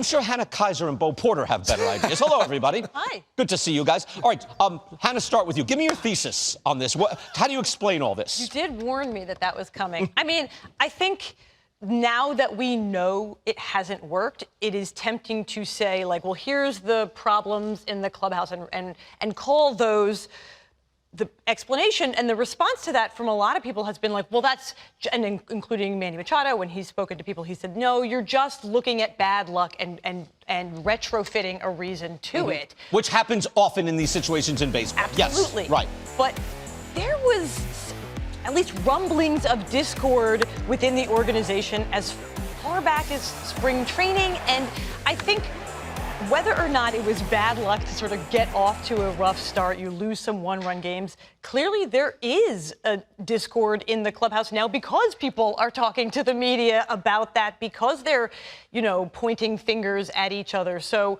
I'm sure Hannah Kaiser and Bo Porter have better ideas. Hello, everybody. Hi. Good to see you guys. All right, Hannah, start with you. Give me your thesis on this. How do you explain all this? You did warn me that that was coming. I mean, I think now that we know it hasn't worked, it is tempting to say, like, well, here's the problems in the clubhouse and call those the explanation. And the response to that from a lot of people has been like, well, that's, and including Manny Machado, when he's spoken to people, he said, no, you're just looking at bad luck and retrofitting a reason to it. Which happens often in these situations in baseball. Absolutely. Yes, right. But there was at least rumblings of discord within the organization as far back as spring training. And I think whether or not it was bad luck to sort of get off to a rough start, you lose some one-run games, clearly there is a discord in the clubhouse now because people are talking to the media about that, because they're, you know, pointing fingers at each other. So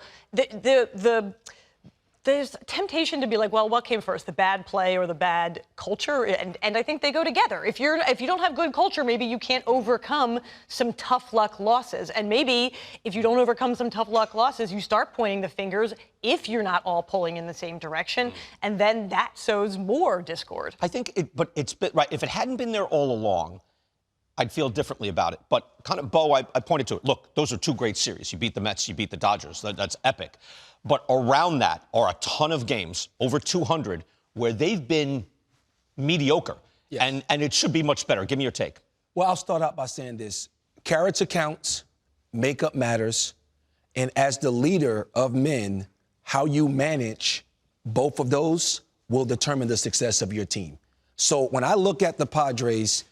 there's temptation to be like, well, what came first, the bad play or the bad culture? And I think they go together. If you don't have good culture, maybe you can't overcome some tough luck losses. And maybe if you don't overcome some tough luck losses, you start pointing the fingers if you're not all pulling in the same direction. And then that sows more discord. I think but it's been, right. If it hadn't been there all along, I'd feel differently about it. But kind of, Bo, I pointed to it. Look, those are two great series. You beat the Mets, you beat the Dodgers. That's epic. But around that are a ton of games, over 200, where they've been mediocre. Yes. And it should be much better. Give me your take. Well, I'll start out by saying this. Character counts, makeup matters, and as the leader of men, how you manage both of those will determine the success of your team. So when I look at the Padres,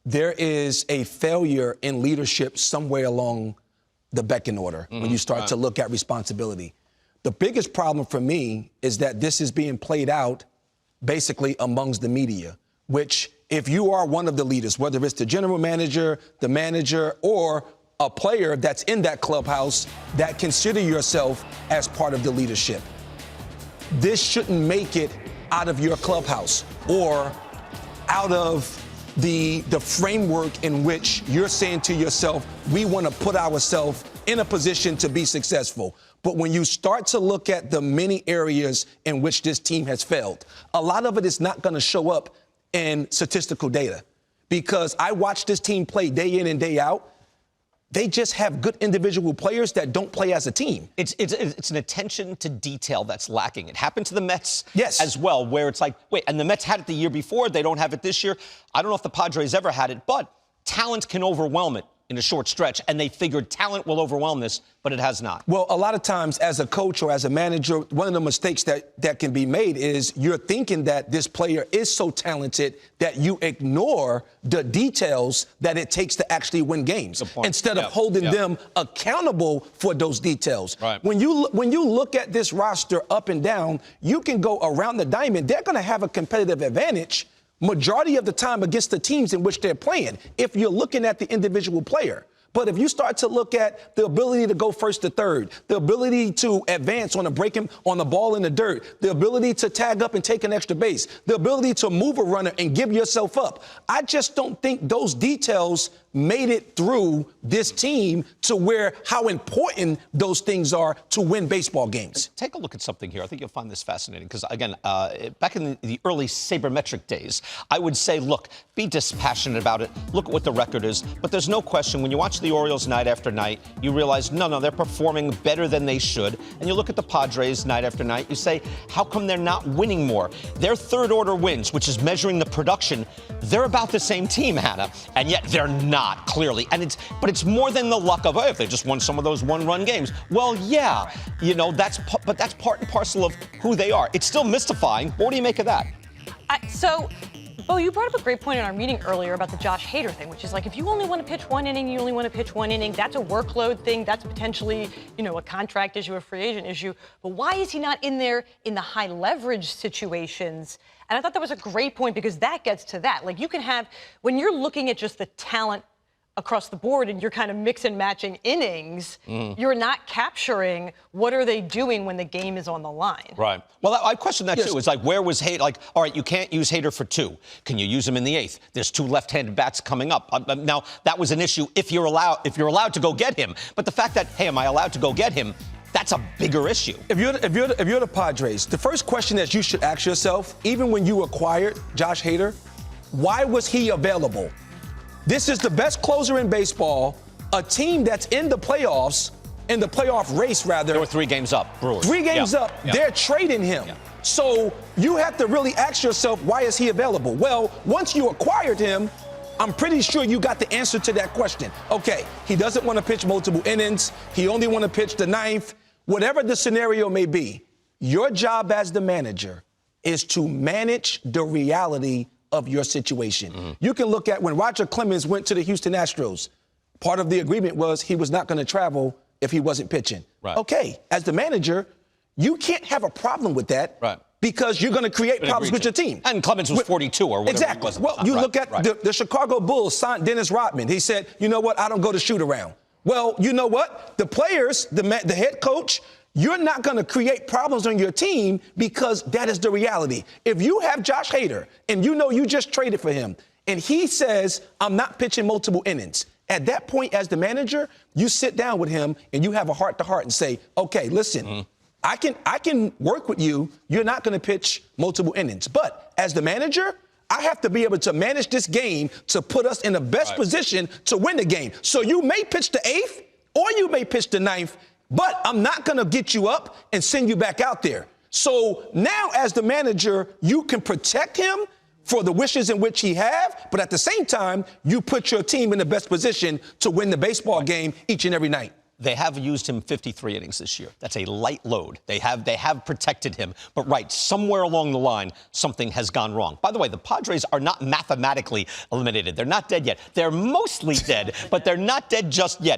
there is a failure in leadership somewhere along the pecking order when you start to look at responsibility. The biggest problem for me is that this is being played out basically amongst the media, which if you are one of the leaders, whether it's the general manager, the manager, or a player that's in that clubhouse, that consider yourself as part of the leadership, this shouldn't make it out of your clubhouse or out of the framework in which you're saying to yourself, we want to put ourselves in a position to be successful. But when you start to look at the many areas in which this team has failed, a lot of it is not going to show up in statistical data. Because I watch this team play day in and day out. They just have good individual players that don't play as a team. It's an attention to detail that's lacking. It happened to the Mets as well, where it's like, wait, and the Mets had it the year before. They don't have it this year. I don't know if the Padres ever had it, but talent can overwhelm it in a short stretch, and they figured talent will overwhelm this, but it has not. Well, a lot of times as a coach or as a manager, one of the mistakes that can be made is you're thinking that this player is so talented that you ignore the details that it takes to actually win games instead of holding them accountable for those details. Right. When you look at this roster up and down, you can go around the diamond. They're going to have a competitive advantage majority of the time against the teams in which they're playing, if you're looking at the individual player. But if you start to look at the ability to go first to third, the ability to advance on the ball in the dirt, the ability to tag up and take an extra base, the ability to move a runner and give yourself up, I just don't think those details made it through this team to where how important those things are to win baseball games. Take a look at something here. I think you'll find this fascinating because, again, back in the early Sabermetric days, I would say, look, be dispassionate about it. Look at what the record is. But there's no question, when you watch the Orioles night after night, you realize, no, they're performing better than they should. And you look at the Padres night after night, you say, how come they're not winning more? Their third-order wins, which is measuring the production, they're about the same team, Hannah, and yet they're not. Clearly. But it's more than the luck of, if they just won some of those one-run games. Well, yeah, you know, that's part and parcel of who they are. It's still mystifying. What do you make of that? Bo, you brought up a great point in our meeting earlier about the Josh Hader thing, which is like, if you only want to pitch one inning, you only want to pitch one inning. That's a workload thing. That's potentially, you know, a contract issue, a free agent issue. But why is he not in there in the high leverage situations? And I thought that was a great point because that gets to that. Like, you can have, when you're looking at just the talent across the board and you're kind of mix and matching innings, you're not capturing what are they doing when the game is on the line. Right. Well, I question that too. It's like, where was Hader? Like, all right, you can't use Hader for 2. Can you use him in the 8th? There's 2 left-handed bats coming up. Now, that was an issue if you're allowed to go get him. But the fact that, hey, am I allowed to go get him? That's a bigger issue. If you're the Padres, the first question that you should ask yourself, even when you acquired Josh Hader, why was he available? This is the best closer in baseball, a team that's in the playoffs, in the playoff race, rather. They were 3 games up, Brewers. 3 games up. Yeah. They're trading him. Yeah. So you have to really ask yourself, why is he available? Well, once you acquired him, I'm pretty sure you got the answer to that question. Okay, he doesn't want to pitch multiple innings. He only want to pitch the 9th. Whatever the scenario may be, your job as the manager is to manage the reality of your situation. You can look at when Roger Clemens went to the Houston Astros. Part of the agreement was he was not going to travel if he wasn't pitching. Right. Okay, as the manager, you can't have a problem with that because you're going to create problems with your team. And Clemens was 42 or whatever. Exactly. He was Well, you look at the Chicago Bulls signed Dennis Rodman. He said, you know what, I don't go to shoot around. Well, you know what? The players, the head coach, you're not going to create problems on your team because that is the reality. If you have Josh Hader and you know you just traded for him and he says, I'm not pitching multiple innings, at that point as the manager, you sit down with him and you have a heart-to-heart and say, okay, listen, I can work with you. You're not going to pitch multiple innings. But as the manager, I have to be able to manage this game to put us in the best position to win the game. So you may pitch the 8th or you may pitch the 9th, but I'm not going to get you up and send you back out there. So now as the manager, you can protect him for the wishes in which he have, but at the same time, you put your team in the best position to win the baseball game each and every night. They have used him 53 innings this year. That's a light load. They have protected him. But somewhere along the line, something has gone wrong. By the way, the Padres are not mathematically eliminated. They're not dead yet. They're mostly dead, but they're not dead just yet.